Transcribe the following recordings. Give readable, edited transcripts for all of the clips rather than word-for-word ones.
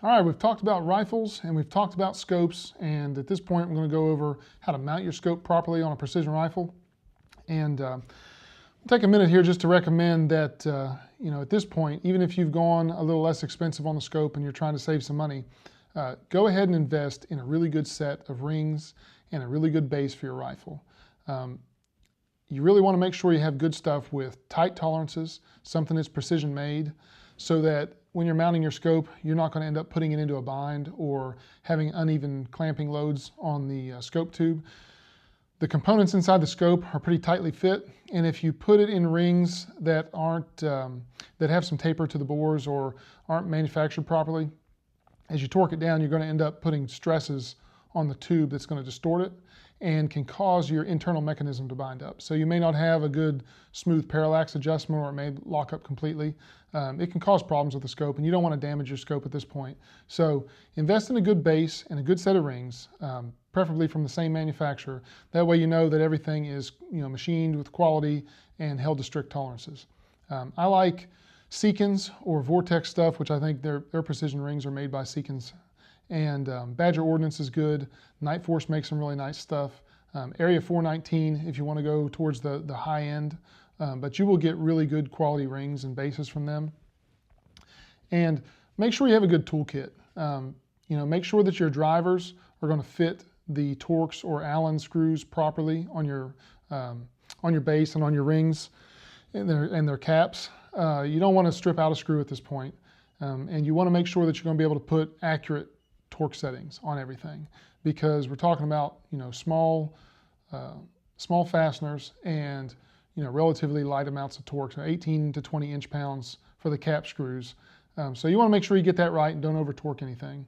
All right, we've talked about rifles and we've talked about scopes, and at this point we're going to go over how to mount your scope properly on a precision rifle. And I'll take a minute here just to recommend that at this point, even if you've gone a little less expensive on the scope and you're trying to save some money, go ahead and invest in a really good set of rings and a really good base for your rifle. You really want to make sure you have good stuff with tight tolerances, something that's precision made, so that when you're mounting your scope, you're not going to end up putting it into a bind or having uneven clamping loads on the scope tube. The components inside the scope are pretty tightly fit, and if you put it in rings that aren't that have some taper to the bores or aren't manufactured properly, as you torque it down, you're going to end up putting stresses on the tube that's going to distort it and can cause your internal mechanism to bind up. So you may not have a good smooth parallax adjustment, or it may lock up completely. It can cause problems with the scope, and you don't want to damage your scope at this point. So invest in a good base and a good set of rings, preferably from the same manufacturer. That way you know that everything is machined with quality and held to strict tolerances. I like Seekins or Vortex stuff, which I think their precision rings are made by Seekins. And Badger Ordnance is good. Night Force makes some really nice stuff. Area 419 if you want to go towards the high end. But you will get really good quality rings and bases from them. And make sure you have a good toolkit. Make sure that your drivers are going to fit the Torx or Allen screws properly on your base and on your rings and their caps. You don't want to strip out a screw at this point. And you want to make sure that you're going to be able to put accurate torque settings on everything, because we're talking about small fasteners and relatively light amounts of torque, so 18 to 20 inch-pounds for the cap screws. So you want to make sure you get that right and don't over torque anything.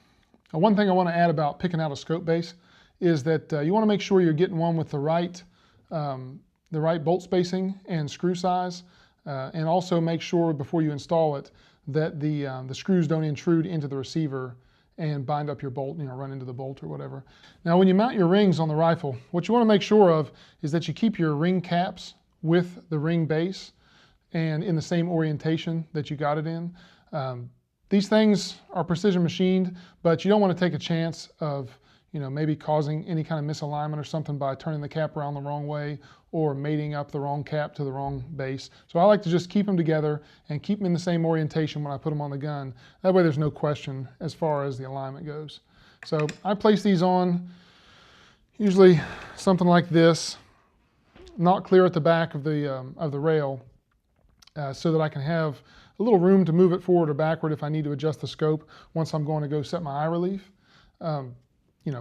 One thing I want to add about picking out a scope base is that you want to make sure you're getting one with the right bolt spacing and screw size, and also make sure before you install it that the screws don't intrude into the receiver and bind up your bolt, run into the bolt or whatever. Now, when you mount your rings on the rifle, what you want to make sure of is that you keep your ring caps with the ring base and in the same orientation that you got it in. These things are precision machined, but you don't want to take a chance of maybe causing any kind of misalignment or something by turning the cap around the wrong way or mating up the wrong cap to the wrong base. So I like to just keep them together and keep them in the same orientation when I put them on the gun. That way there's no question as far as the alignment goes. So I place these on usually something like this, not clear at the back of the rail, so that I can have a little room to move it forward or backward if I need to adjust the scope once I'm going to go set my eye relief.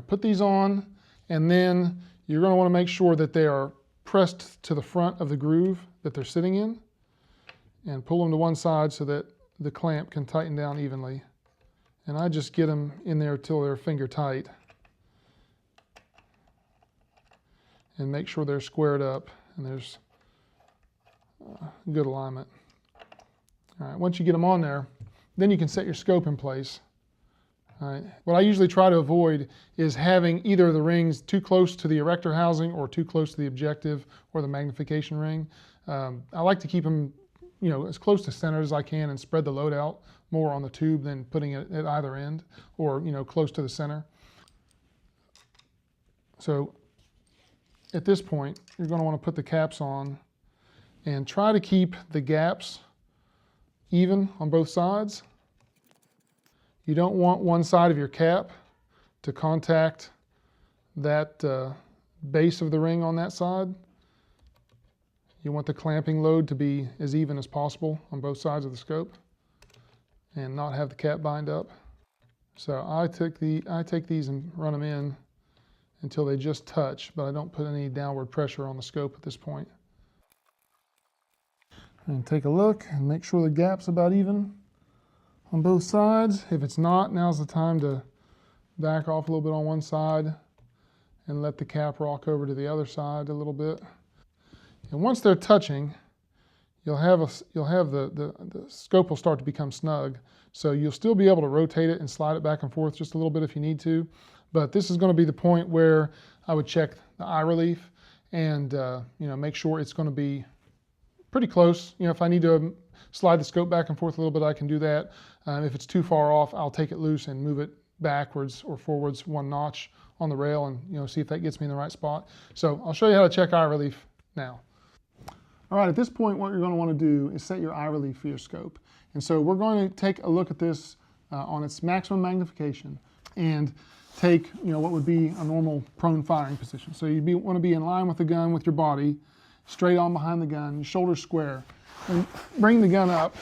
Put these on, and then you're going to want to make sure that they are pressed to the front of the groove that they're sitting in, and pull them to one side so that the clamp can tighten down evenly. And I just get them in there till they're finger tight and make sure they're squared up and there's good alignment. All right, once you get them on there, then you can set your scope in place. All right. What I usually try to avoid is having either of the rings too close to the erector housing or too close to the objective or the magnification ring. I like to keep them as close to center as I can and spread the load out more on the tube than putting it at either end or close to the center. So at this point, you're going to want to put the caps on and try to keep the gaps even on both sides. You don't want one side of your cap to contact that base of the ring on that side. You want the clamping load to be as even as possible on both sides of the scope and not have the cap bind up. So I take these and run them in until they just touch, but I don't put any downward pressure on the scope at this point. And take a look and make sure the gap's about even on both sides. If it's not, now's the time to back off a little bit on one side and let the cap rock over to the other side a little bit. And once they're touching, you'll have the scope will start to become snug. So you'll still be able to rotate it and slide it back and forth just a little bit if you need to. But this is going to be the point where I would check the eye relief and make sure it's going to be pretty close. If I need to slide the scope back and forth a little bit, I can do that. If it's too far off, I'll take it loose and move it backwards or forwards 1 notch on the rail and see if that gets me in the right spot. So I'll show you how to check eye relief now. All right, at this point what you're going to want to do is set your eye relief for your scope. And so we're going to take a look at this on its maximum magnification and take what would be a normal prone firing position. So you want to be in line with the gun with your body, straight on behind the gun, your shoulders square, and bring the gun up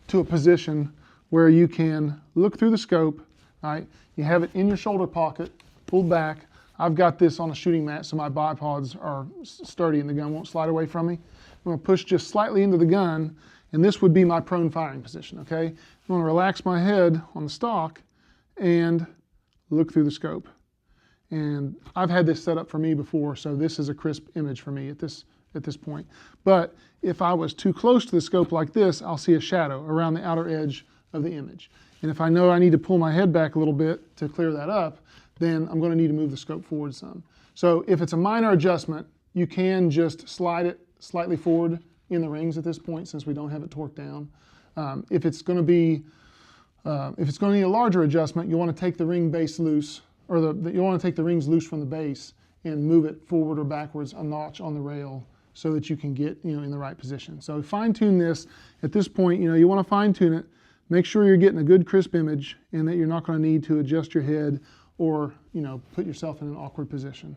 to a position where you can look through the scope. Right? You have it in your shoulder pocket, pulled back. I've got this on a shooting mat so my bipods are sturdy and the gun won't slide away from me. I'm going to push just slightly into the gun, and this would be my prone firing position, okay? I'm going to relax my head on the stock and look through the scope. And I've had this set up for me before, so this is a crisp image for me at this point. But if I was too close to the scope like this, I'll see a shadow around the outer edge of the image. And if I know I need to pull my head back a little bit to clear that up, then I'm going to need to move the scope forward some. So if it's a minor adjustment, you can just slide it slightly forward in the rings at this point since we don't have it torqued down. If it's going to need a larger adjustment, you want to take the ring base loose, or you want to take the rings loose from the base and move it forward or backwards a notch on the rail so that you can get in the right position. So fine tune this. At this point, you want to fine tune it. Make sure you're getting a good crisp image and that you're not going to need to adjust your head or put yourself in an awkward position.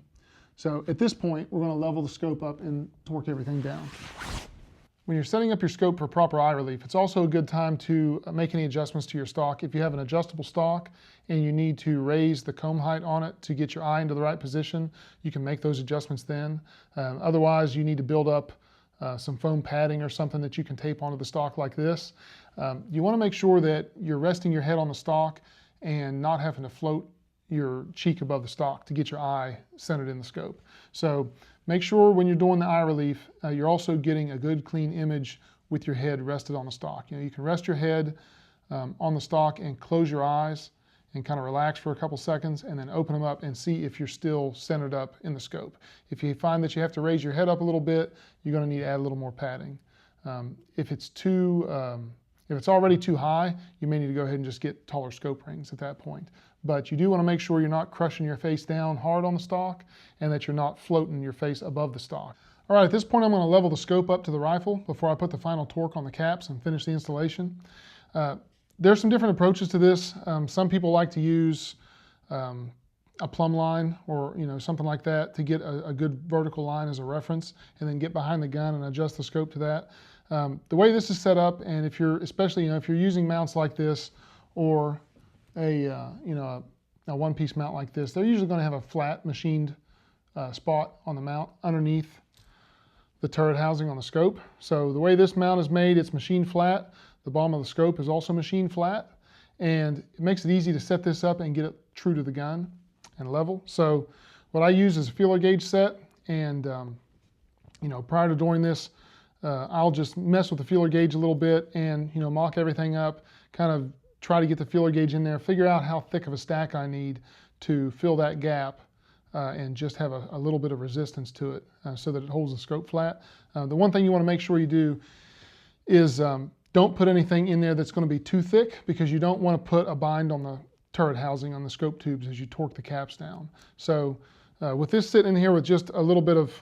So at this point, we're going to level the scope up and torque everything down. When you're setting up your scope for proper eye relief, it's also a good time to make any adjustments to your stock. If you have an adjustable stock and you need to raise the comb height on it to get your eye into the right position, you can make those adjustments then. Otherwise, you need to build up some foam padding or something that you can tape onto the stock like this. You want to make sure that you're resting your head on the stock and not having to float your cheek above the stock to get your eye centered in the scope. So make sure when you're doing the eye relief, you're also getting a good clean image with your head rested on the stock. You can rest your head on the stock and close your eyes and kind of relax for a couple seconds and then open them up and see if you're still centered up in the scope. If you find that you have to raise your head up a little bit, you're going to need to add a little more padding. If it's already too high, you may need to go ahead and just get taller scope rings at that point. But you do want to make sure you're not crushing your face down hard on the stock and that you're not floating your face above the stock. All right, at this point I'm going to level the scope up to the rifle before I put the final torque on the caps and finish the installation. There's some different approaches to this. Some people like to use a plumb line or something like that to get a good vertical line as a reference and then get behind the gun and adjust the scope to that. The way this is set up, and especially if you're using mounts like this or a one-piece mount like this, they're usually going to have a flat machined spot on the mount underneath the turret housing on the scope. So the way this mount is made, it's machined flat. The bottom of the scope is also machined flat, and it makes it easy to set this up and get it true to the gun and level. So what I use is a feeler gauge set, and prior to doing this, I'll just mess with the feeler gauge a little bit and mock everything up, kind of try to get the feeler gauge in there, figure out how thick of a stack I need to fill that gap and just have a little bit of resistance to it so that it holds the scope flat. The one thing you want to make sure you do is don't put anything in there that's going to be too thick, because you don't want to put a bind on the turret housing on the scope tubes as you torque the caps down. So with this sitting in here with just a little bit of,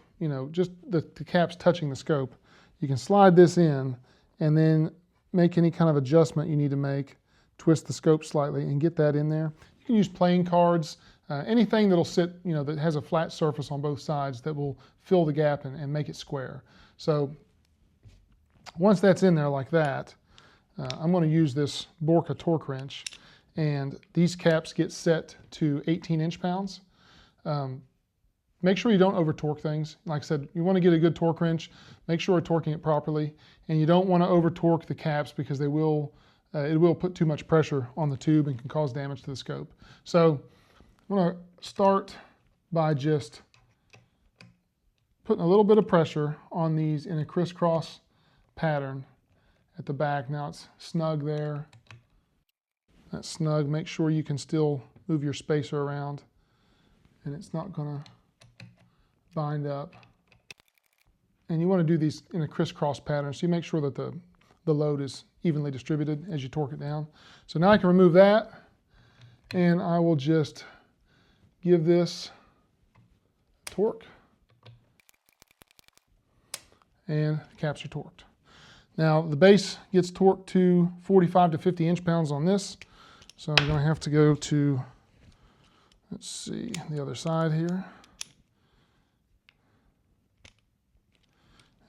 just the caps touching the scope, you can slide this in and then make any kind of adjustment you need to make, twist the scope slightly and get that in there. You can use playing cards, anything that'll sit, that has a flat surface on both sides that will fill the gap and make it square. So once that's in there like that, I'm going to use this Borka torque wrench, and these caps get set to 18 inch-pounds. Make sure you don't over torque things. Like I said, you want to get a good torque wrench, make sure you're torquing it properly, and you don't want to over torque the caps because it will put too much pressure on the tube and can cause damage to the scope. So I'm going to start by just putting a little bit of pressure on these in a crisscross pattern at the back. Now it's snug there. That's snug. Make sure you can still move your spacer around and it's not going to bind up. And you want to do these in a crisscross pattern, so you make sure that the the load is evenly distributed as you torque it down. So now I can remove that, and I will just give this torque, and the caps are torqued. Now the base gets torqued to 45 to 50 inch-pounds on this, so I'm going to have to go to, let's see, the other side here.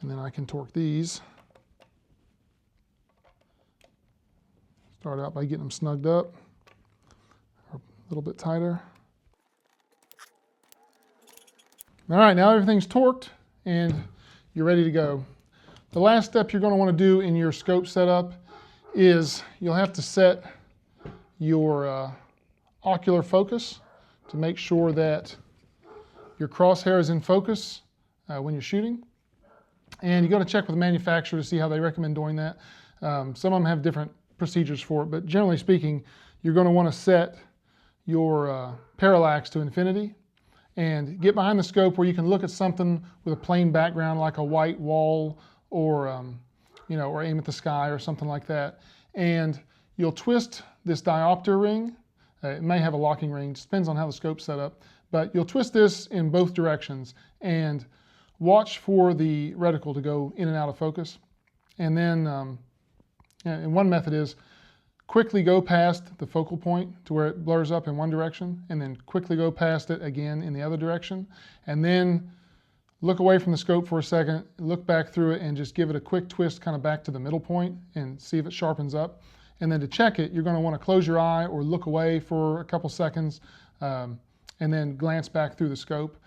And then I can torque these. Start out by getting them snugged up, a little bit tighter. All right, now everything's torqued and you're ready to go. The last step you're going to want to do in your scope setup is you'll have to set your ocular focus to make sure that your crosshair is in focus when you're shooting. And you got to check with the manufacturer to see how they recommend doing that. Some of them have different procedures for it, but generally speaking, you're going to want to set your parallax to infinity and get behind the scope where you can look at something with a plain background like a white wall or you know, or aim at the sky or something like that. And you'll twist this diopter ring. It may have a locking ring, it depends on how the scope's set up, but you'll twist this in both directions and watch for the reticle to go in and out of focus. And then, and one method is quickly go past the focal point to where it blurs up in one direction, and then quickly go past it again in the other direction. And then look away from the scope for a second, look back through it, and just give it a quick twist kind of back to the middle point and see if it sharpens up. And then to check it, you're going to want to close your eye or look away for a couple seconds and then glance back through the scope.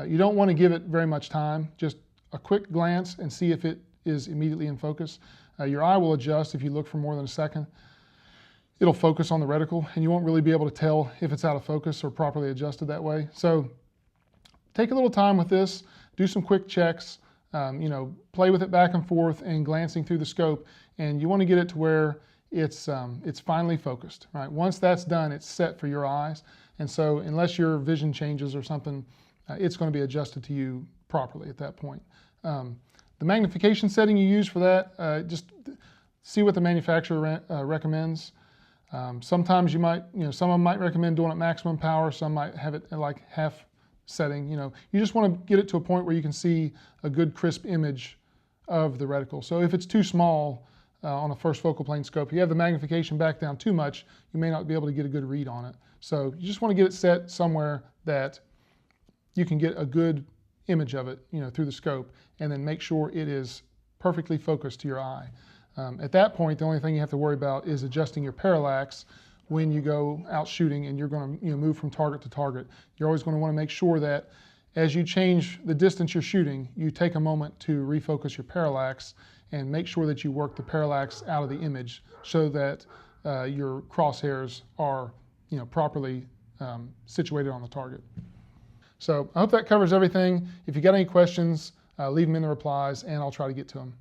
You don't want to give it very much time, just a quick glance and see if it is immediately in focus. Your eye will adjust if you look for more than a second. It'll focus on the reticle and you won't really be able to tell if it's out of focus or properly adjusted that way. So take a little time with this, do some quick checks, you know, play with it back and forth and glancing through the scope, and you want to get it to where it's finally focused, right? Once that's done, it's set for your eyes, and so unless your vision changes or something, it's going to be adjusted to you properly at that point. The magnification setting you use for that, just see what the manufacturer recommends. Sometimes you might, you know, some of them might recommend doing it maximum power, some might have it at like half setting. You know, you just want to get it to a point where you can see a good crisp image of the reticle. So if it's too small on a first focal plane scope, you have the magnification back down too much, you may not be able to get a good read on it. So you just want to get it set somewhere that you can get a good image of it, you know, through the scope, and then make sure it is perfectly focused to your eye. At that point, the only thing you have to worry about is adjusting your parallax when you go out shooting and you're going to, you know, move from target to target. You're always going to want to make sure that as you change the distance you're shooting, you take a moment to refocus your parallax and make sure that you work the parallax out of the image so that your crosshairs are, you know, properly situated on the target. So I hope that covers everything. If you got any questions, leave them in the replies and I'll try to get to them.